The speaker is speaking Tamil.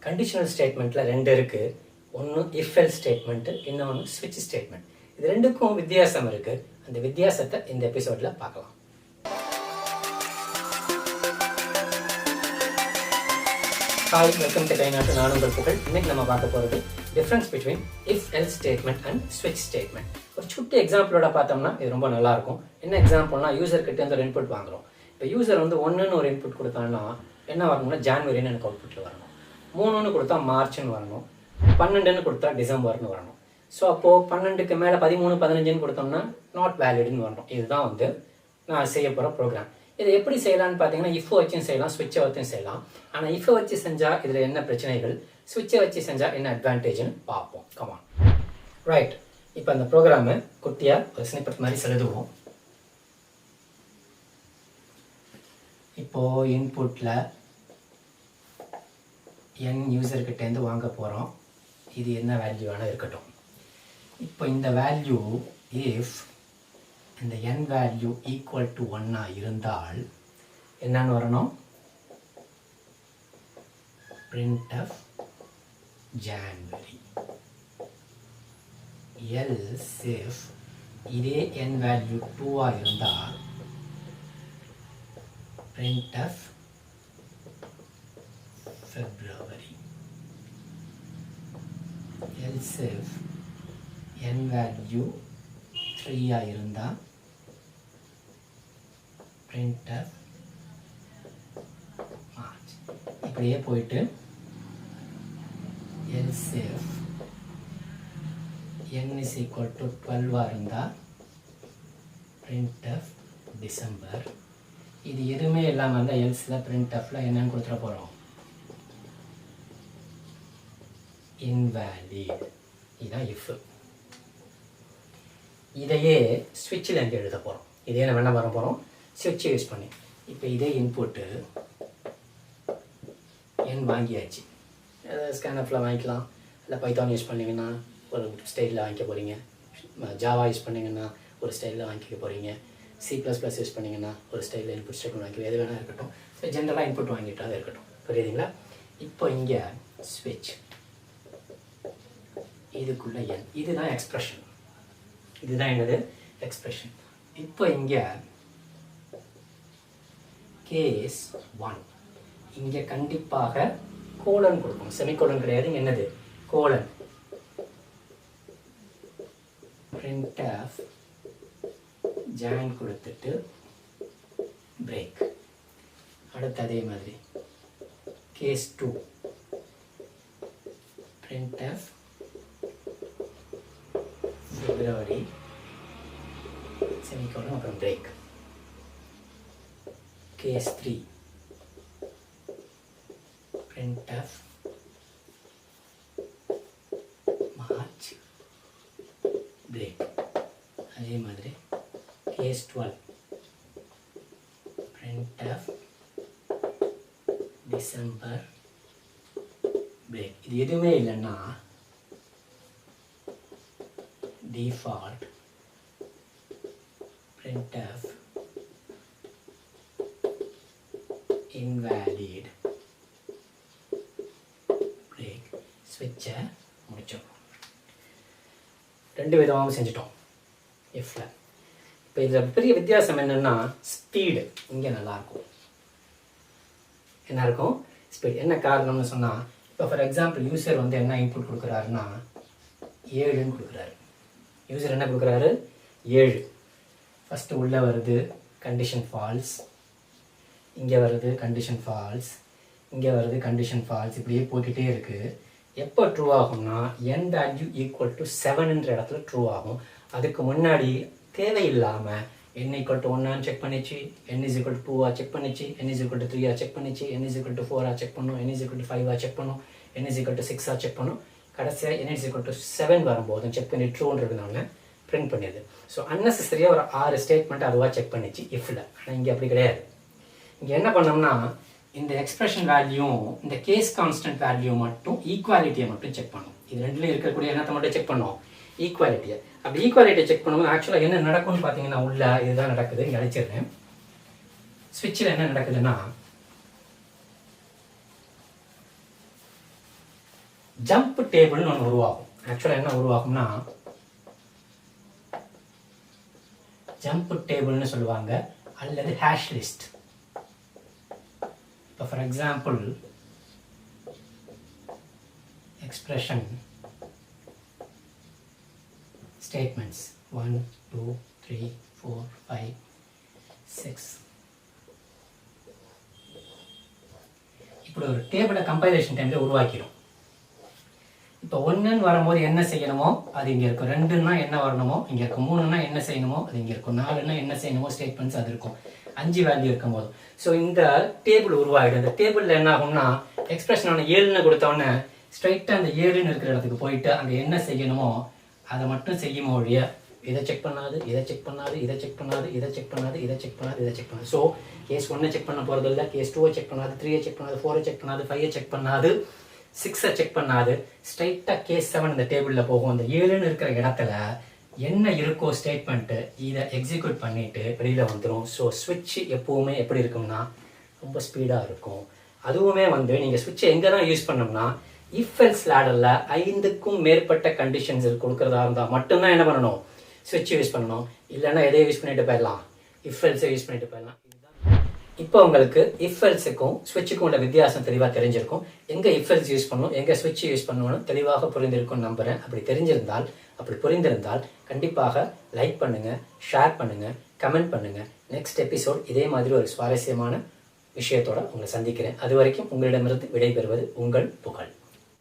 கண்டிஷனல் ஸ்டேட்மெண்ட்டில் ரெண்டு இருக்குது. ஒன்று இஃப் எல்ஸ் ஸ்டேட்மெண்ட்டு, இன்னொன்று ஸ்விட்ச் ஸ்டேட்மெண்ட். இது ரெண்டுக்கும் வித்தியாசம் இருக்குது. அந்த வித்தியாசத்தை இந்த எபிசோடில் பார்க்கலாம். Hi, welcome to Kainattu. நான் உங்கள் புகழ். இன்னைக்கு நம்ம பார்க்க போகிறது difference between if else statement and ஸ்விட்ச் ஸ்டேட்மெண்ட். ஒரு சுட்டி எக்ஸாம்பிளோட பார்த்தோம்னா இது ரொம்ப நல்லாயிருக்கும். என்ன எக்ஸாம்பிள்னா, யூசர் கிட்ட இருந்து ஒரு இன்புட் வாங்குறோம். இப்போ யூசர் வந்து 1ன்னு ஒரு இன்புட் கொடுத்தாங்கன்னா என்ன வரணும்னா ஜான்வரின்னு எனக்கு அவுட்புட்டில் வரணும். 3ன்னு கொடுத்தா மார்ச்னு வரணும். 12ன்னு கொடுத்தா டிசம்பர்னு வரணும். ஸோ அப்போது 12க்கு மேலே 13, 15ன்னு கொடுத்தோம்னா நாட் வேலிடுன்னு வரணும். இதுதான் வந்து நான் செய்ய போகிற ப்ரோக்ராம். இதை எப்படி செய்யலாம்னு பார்த்தீங்கன்னா, இஃப் வச்சும் செய்யலாம், ஸ்விட்சை வச்சும் செய்யலாம். ஆனால் இஃப் வச்சு செஞ்சால் இதில் என்ன பிரச்சனைகள், ஸ்விட்சை வச்சு செஞ்சால் என்ன அட்வான்டேஜ்னு பார்ப்போம். கமான். ரைட், இப்போ அந்த ப்ரோக்ராமை குட்டியாக ஒரு ஸ்னிப்பெட் மாதிரி எழுதுவோம். இப்போது இன்புட்டில் n யூசர்கிட்டேருந்து வாங்க போகிறோம். இது என்ன வேல்யூவான இருக்கட்டும். இப்போ இந்த வேல்யூ இஃப் இந்த n வேல்யூ ஈக்குவல் டு 1 இருந்தால் என்னன்னு வரணும், printf January. else if இதே n வேல்யூ 2 இருந்தால் printf February. else if n value 3 இருந்தால் printf March. இப்படியே போயிட்டு else if n is equal to 12 இருந்தால் printf December. இது எதுவுமே இல்லாமல் இருந்தால் எல்ஸில் printfல என்னன்னு கொடுத்துட போகிறோம், invalid. இதுதான் இஃப். இதையே ஸ்விட்சில் எங்கே எழுத போகிறோம். இதே நம்ம என்ன பண்ண போகிறோம், ஸ்விட்சை யூஸ் பண்ணி. இப்போ இதே இன்புட்டு n வாங்கியாச்சு. ஸ்கேனப்பில் வாங்கிக்கலாம், இல்லை பைத்தான் யூஸ் பண்ணிங்கன்னா ஒரு ஸ்டைலில் வாங்கிக்க போகிறீங்க, ஜாவா யூஸ் பண்ணிங்கன்னா ஒரு ஸ்டைலில் வாங்கிக்க போகிறீங்க, C++ யூஸ் பண்ணிங்கன்னா ஒரு ஸ்டைலில் இன்புட் ஸ்டேட்மெண்ட் வாங்கிக்க, எது வேணால் இருக்கட்டும். ஸோ ஜென்ரலாக இன்புட் வாங்கிட்டால் இருக்கட்டும். புரியுதுங்களா? இப்போ இங்கே ஸ்விட்ச், இதுக்குள்ள n, இதுதான் எக்ஸ்பிரஷன். இதுதான் என்னது, எக்ஸ்பிரஷன். இப்போ இங்கே கேஸ் 1, இங்கே கண்டிப்பாக கோலன் கொடுக்கும். செமிகோலன் கிடையாது, என்னது கோலன். printf Jan கொடுத்துட்டு பிரேக். அடுத்து அதே மாதிரி கேஸ் 2, printf February செமிகோலன் அப்புறம் break. Case 3, printf March break. அதே மாதிரி கேஸ் 12, printf December பிரேக். இது எதுவுமே இல்லைன்னா default printf invalid break. ஸ்விட்சை முடிச்சோம். ரெண்டு விதமாகவும் செஞ்சிட்டோம் இஃப்ல. இப்போ இதில் பெரிய வித்தியாசம் என்னென்னா ஸ்பீடு. இங்கே நல்லாயிருக்கும். என்ன இருக்கும், ஸ்பீட். என்ன காரணம்னு சொன்னால், இப்போ ஃபார் எக்ஸாம்பிள் யூசர் வந்து என்ன இன்புட் கொடுக்குறாருன்னா 7ன்னு கொடுக்குறாரு. யூசர் என்ன கொடுக்குறாரு, 7. ஃபஸ்ட்டு உள்ளே வருது கண்டிஷன் ஃபால்ஸ், இங்கே வருது கண்டிஷன் ஃபால்ஸ், இங்கே வருது கண்டிஷன் ஃபால்ஸ். இப்படியே போய்கிட்டே இருக்குது. எப்போ ட்ரூ ஆகும்னா n வேல்யூ ஈக்குவல் டு 7ன்ற இடத்துல ட்ரூ ஆகும். அதுக்கு முன்னாடி தேவையில்லாமல் n ஈக்குவல் டு 1 செக் பண்ணிச்சு, n is equal to 2 check பண்ணிச்சு, n is equal to 3 check பண்ணிச்சு, n is equal to 4 check பண்ணும், n is equal to 5 check பண்ணும், n is equal to 6 check பண்ணும். கடைசியாக n இஸ் ஈக்குவல் டு 7 வரும்போது செக் பண்ணி ட்ரூன்றதுனால பிரிண்ட் பண்ணிடுது. ஸோ அன்னெசரியாக ஒரு 6 ஸ்டேட்மெண்ட் அதுவாக செக் பண்ணிச்சு இஃப்ல. ஆனால் இங்கே அப்படி கிடையாது. இங்கே என்ன பண்ணோம்னா, இந்த எக்ஸ்பிரஷன் வேல்யூவும் இந்த கேஸ் கான்ஸ்டன்ட் வேல்யூ மட்டும் ஈக்குவாலிட்டியை மட்டும் செக் பண்ணும். இது ரெண்டுலேயும் இருக்கக்கூடிய என்னத்தை மட்டும் செக் பண்ணோம், ஈக்குவாலிட்டியை. அப்படி ஈக்குவாலிட்டியை செக் பண்ணும்போது ஆக்சுவலாக என்ன நடக்கும்னு பார்த்தீங்கன்னா, உள்ள இதுதான் நடக்குது. இங்கே அழைச்சிடுறேன். ஸ்விட்சில் என்ன நடக்குதுன்னா, ஜம்ப் டேபிள்னு ஒன்று உருவாகும். ஆக்சுவலாக என்ன உருவாகும்னா ஜம்ப் டேபிள்னு சொல்லுவாங்க அல்லது ஹேஷ் லிஸ்ட். இப்போ ஃபார் எக்ஸாம்பிள் expression statements 1 2 3 4 5 6. இப்படி ஒரு டேபிளை கம்பைலேஷன் டைமில் உருவாக்கிடும். இப்போ 1ன்னு வரும்போது என்ன செய்யணுமோ அது இங்கே இருக்கும், 2ன்னா என்ன வரணுமோ இங்கே இருக்கும், 3ன்னா என்ன செய்யணுமோ அது இங்கே இருக்கும், 4ன்னா என்ன செய்யணுமோ ஸ்டேட்மெண்ட்ஸ் அது இருக்கும், 5 வேல்யூ இருக்கும் போது. ஸோ இந்த டேபிள் உருவாகிடும். இந்த டேபிளில் என்ன ஆகும்னா எக்ஸ்பிரஷன் ஒன்று 7ன்னு கொடுத்தோன்னே ஸ்ட்ரைட்டாக அந்த 7ன்னு இருக்கிற இடத்துக்கு போயிட்டு அங்கே என்ன செய்யணுமோ அதை மட்டும் செய்யுமோ ஒழிய இதை செக் பண்ணாது, இதை செக் பண்ணாது, இதை செக் பண்ணாது, இதை செக் பண்ணாது, இதை செக் பண்ணாது, இதை செக் பண்ணாது. ஸோ கேஸ் 1 செக் பண்ண போகிறது இல்லை, கேஸ் 2 செக் பண்ணாது, 3 செக் பண்ணாது, 4 செக் பண்ணாது, 5 செக் பண்ணாது, 6 செக் பண்ணாது. ஸ்ட்ரைட்டாக கேஸ் 7 இந்த டேபிளில் போகும். அந்த 7ன்னு இருக்கிற இடத்துல என்ன இருக்கோ ஸ்டேட்மெண்ட்டு இதை எக்ஸிக்யூட் பண்ணிவிட்டு வெளியில் வந்துடும். ஸோ ஸ்விட்ச் எப்போவுமே எப்படி இருக்கும்னா ரொம்ப ஸ்பீடாக இருக்கும். அதுவுமே நீங்கள் ஸ்விட்சை எங்கே தான் யூஸ் பண்ணோம்னா இஃப் எல்ஸ் லேடரில் 5க்கும் மேற்பட்ட கண்டிஷன்ஸ் கொடுக்குறதா இருந்தால் மட்டும்தான் என்ன பண்ணணும், ஸ்விட்ச் யூஸ் பண்ணணும். இல்லைன்னா எதையும் யூஸ் பண்ணிட்டு போயிடலாம், இஃப் எல்ஸை யூஸ் பண்ணிட்டு போயிடலாம். இப்போ உங்களுக்கு இஃப் எல்ஸுக்கும் ஸ்விட்சுக்கும் உள்ள வித்தியாசம் தெளிவாக தெரிஞ்சிருக்கும். எங்கே இஃப் எல்ஸ் யூஸ் பண்ணணும், எங்கே ஸ்விட்ச் யூஸ் பண்ணணும்னு தெளிவாக புரிந்திருக்கும்னு நம்புகிறேன். அப்படி புரிந்திருந்தால் கண்டிப்பாக லைக் பண்ணுங்கள், ஷேர் பண்ணுங்கள், கமெண்ட் பண்ணுங்கள். நெக்ஸ்ட் எபிசோட் இதே மாதிரி ஒரு சுவாரஸ்யமான விஷயத்தோடு உங்களை சந்திக்கிறேன். அது வரைக்கும் உங்களிடமிருந்து விடைபெறுவது உங்கள் புகழ்.